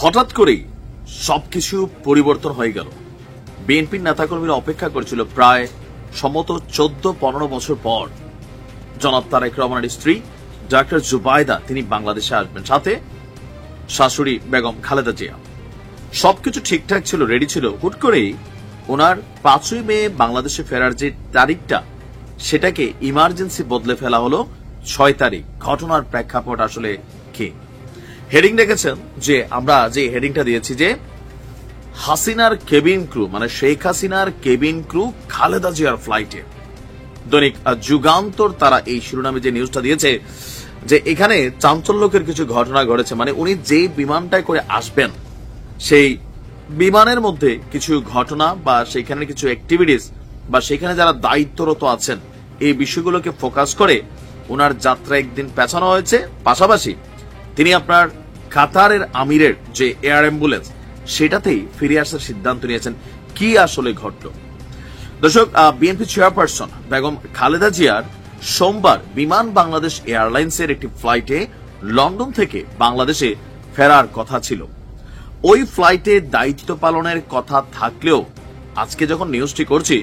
হঠাৎ করেই সবকিছু পরিবর্তন হয়ে গেল। বিএনপির নেতাকর্মীরা অপেক্ষা করেছিল প্রায় সম্ভবত 14-15 বছর পর জনাব তারেক রহমানের স্ত্রী ডক্টর জুবাইদা তিনি বাংলাদেশে আসবেন, সাথে শাশুড়ি বেগম খালেদা জিয়া। সবকিছু ঠিকঠাক ছিল, রেডি ছিল। হুট করেই ওনার 5ই মে বাংলাদেশে ফেরার যে তারিখটা সেটাকে ইমার্জেন্সি বদলে ফেলা হলো 6 তারিখ। ঘটনার প্রেক্ষাপট আসলে কি? হেডিং দেখেছেন যে আমরা যে হেডিংটা দিয়েছি যে হাসিনার কেবিন ক্রু, মানে শেখ হাসিনার কেবিন ক্রু খালেদা জিয়ার ফ্লাইটে। দৈনিক যুগান্তর তারা এই শিরোনামে যে নিউজটা দিয়েছে যে এখানে চাঞ্চল্যকর কিছু ঘটনা ঘটেছে। মানে উনি যে বিমানটায় করে আসবেন সেই বিমানের মধ্যে কিছু ঘটনা বা সেখানে কিছু অ্যাক্টিভিটিস বা সেখানে যারা দায়িত্বরত আছেন এই বিষয়গুলোকে ফোকাস করে ওনার যাত্রা একদিন পেছানো হয়েছে। পাশাপাশি তিনি আপনার কাতারের আমিরের যে এয়ার অ্যাম্বুলেন্স সেটাতেই ফিরে আসার সিদ্ধান্ত নিয়েছেন। কি আসলে ঘটল দর্শক? বিএনপি চেয়ারপারসন বেগম খালেদা জিয়ার সোমবার বিমান বাংলাদেশ এয়ারলাইন্সের একটি ফ্লাইটে লন্ডন থেকে বাংলাদেশে ফেরার কথা ছিল। ওই ফ্লাইটে দায়িত্ব পালনের কথা থাকলেও আজকে যখন নিউজটি করছি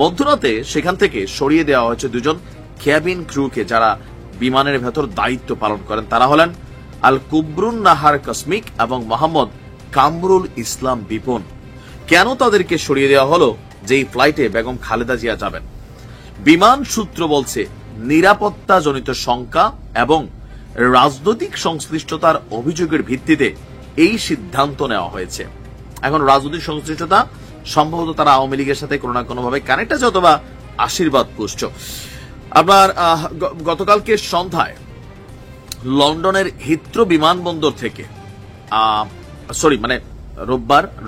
মধ্যরাতে সেখান থেকে সরিয়ে দেওয়া হয়েছে দুজন ক্যাবিন ক্রুকে যারা বিমানের ভেতর দায়িত্ব পালন করেন। তারা হলেন আল কুবরুন নাহার কসমিক এবং মোহাম্মদ কামরুল ইসলাম বিপন। কেন তাদেরকে সরিয়ে দেওয়া হলো যে এই ফ্লাইটে বেগম খালেদা জিয়া যাবেন? বিমান সূত্র বলছে নিরাপত্তাজনিত শঙ্কা এবং রাজনৈতিক সংশ্লিষ্টতার অভিযোগের ভিত্তিতে এই সিদ্ধান্ত নেওয়া হয়েছে। এখন রাজনৈতিক সংশ্লিষ্টতা সম্ভবত তারা আওয়ামী লীগের সাথে কোনো না কোনোভাবে কানেক্ট আছে অথবা আশীর্বাদ পুষ্ট। আপনার গতকালকে সন্ধ্যায় লন্ডনের হিথ্রো বিমানবন্দর থেকে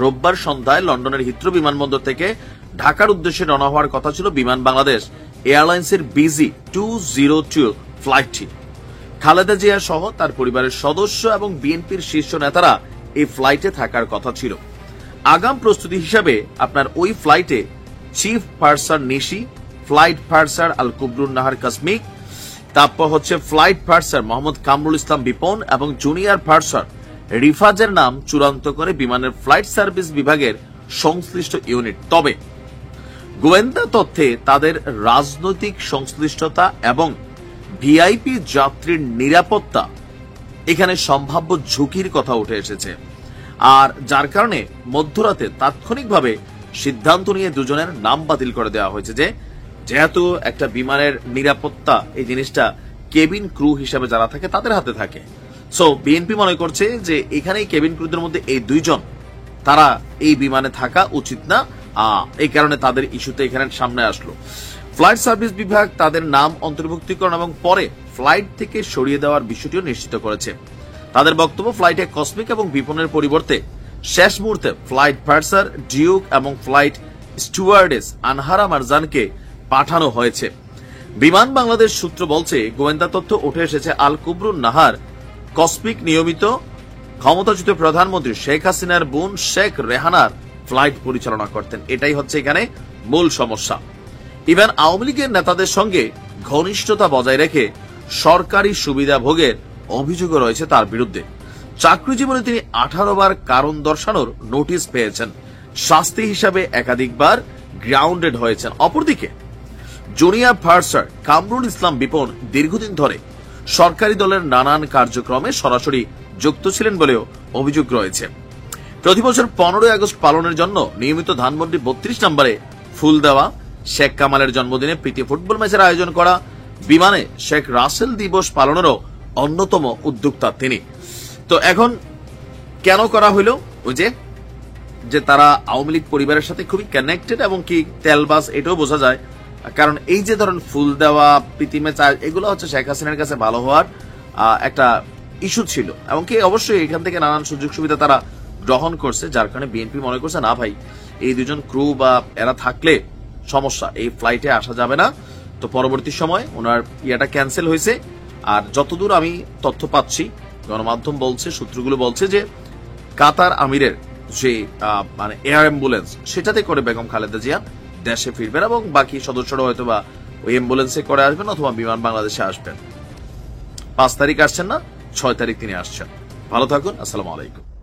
রোববার সন্ধ্যায় লন্ডনের হিথ্রো বিমানবন্দর থেকে ঢাকার উদ্দেশ্যে রওনা হওয়ার কথা ছিল বিমান বাংলাদেশ এয়ারলাইন্সের BG202 ফ্লাইটটি। খালেদা জিয়া সহ তার পরিবারের সদস্য এবং বিএনপির শীর্ষ নেতারা এই ফ্লাইটে থাকার কথা ছিল। আগাম প্রস্তুতি হিসাবে আপনার ওই ফ্লাইটে চিফ পার্সার নিশি, ফ্লাইট পার্সার আল কুবরুন নাহার কসমিক, তারপর হচ্ছে ফ্লাইট পার্সার মোহাম্মদ কামরুল ইসলাম বিপন এবং জুনিয়র পার্সার রিফাজের নাম চূড়ান্ত করে বিমানের ফ্লাইট সার্ভিস বিভাগের সংশ্লিষ্ট ইউনিট। তবে গোয়েন্দা তথ্যে তাদের রাজনৈতিক সংশ্লিষ্টতা এবং ভিআইপি যাত্রীর নিরাপত্তা এখানে সম্ভাব্য ঝুঁকির কথা উঠে এসেছে। আর যার কারণে মধ্যরাতে তাৎক্ষণিকভাবে সিদ্ধান্ত নিয়ে দুজনের নাম বাতিল করে দেওয়া হয়েছে যে যেহেতু একটা বিমানের নিরাপত্তা এই জিনিসটা কেবিন ক্রু হিসেবে যারা থাকে তাদের হাতে থাকে। সো বিএনপি মনে করছে যে এখানে কেবিন ক্রুদের মধ্যে এই দুইজন তারা এই বিমানে থাকা উচিত না, এই কারণে তাদের ইস্যুতে এখানে সামনে আসলো। ফ্লাইট সার্ভিস বিভাগ তাদের নাম অন্তর্ভুক্তিকরণ এবং পরে ফ্লাইট থেকে সরিয়ে দেওয়ার বিষয়টিও নিশ্চিত করেছে। তাদের বক্তব্য ফ্লাইটে কসমিক এবং বিপনের পরিবর্তে শেষ মুহূর্তে ফ্লাইট পার্সার ডিউক এবং ফ্লাইট স্টুয়ার্ডেস আনহারা মারজানকে পাঠানো হয়েছে। বিমান বাংলাদেশ সূত্র বলছে গোয়েন্দা তথ্য উঠে এসেছে আল কুবরুন নাহার কসমিক নিয়মিত ক্ষমতাচ্যুত প্রধানমন্ত্রী শেখ হাসিনার বোন শেখ রেহানার ফ্লাইট পরিচালনা করতেন। এটাই হচ্ছে এখানে মূল সমস্যা। ইভেন আওয়ামী লীগের নেতাদের সঙ্গে ঘনিষ্ঠতা বজায় রেখে সরকারি সুবিধা ভোগের অভিযোগও রয়েছে তার বিরুদ্ধে। চাকরি জীবনে তিনি 18 বার কারণ দর্শানোর নোটিশ পেয়েছেন। শাস্তি হিসাবে একাধিকবার গ্রাউন্ডেড হয়েছেন। অপরদিকে জুনিয়র পার্সার কামরুল ইসলাম বিপন দীর্ঘদিন ধরে সরকারি দলের নানান কার্যক্রমে সরাসরি যুক্ত ছিলেন বলেও অভিযোগ রয়েছে। প্রতি বছর 15 আগস্ট পালনের জন্য নিয়মিত ধানমন্ডি 32 নম্বরে ফুল দেওয়া, শেখ কামালের জন্মদিনে প্রীতি ফুটবল ম্যাচের আয়োজন করা, বিমানে শেখ রাসেল দিবস পালনেরও অন্যতম উদ্যোক্তা তিনি। তো এখন কেন করা হইল? ওই যে তারা আওয়ামী লীগ পরিবারের সাথে খুবই কানেক্টেড এবং কি তেলবাস, এটাও বোঝা যায়। কারণ এই যে ধরেন ফুল দেওয়া, প্রীতি ম্যাচ, এগুলো হচ্ছে শেখ হাসিনার কাছে ভালো হওয়ার একটা ইস্যু ছিল এবং কি অবশ্যই এখান থেকে নানান সুযোগ সুবিধা তারা গ্রহণ করছে। যার কারণে বিএনপি মনে করছে না ভাই এই দুজন ক্রু বা এরা থাকলে সমস্যা, এই ফ্লাইটে আসা যাবে না। তো পরবর্তী সময় ওনার ইয়েটা ক্যান্সেল হয়েছে। আর যতদূর আমি তথ্য পাচ্ছি গণমাধ্যম বলছে, সূত্রগুলো বলছে যে কাতার আমিরের যে মানে এয়ার অ্যাম্বুলেন্স সেটাতে করে বেগম খালেদা জিয়া দেশে ফিরবেন এবং বাকি সদস্যরা হয়তো বা ওই অ্যাম্বুলেন্সে করে আসবেন অথবা বিমান বাংলাদেশে আসবেন। 5 তারিখ আসছেন না, 6 তারিখ তিনি আসছেন। ভালো থাকুন। আসসালামু আলাইকুম।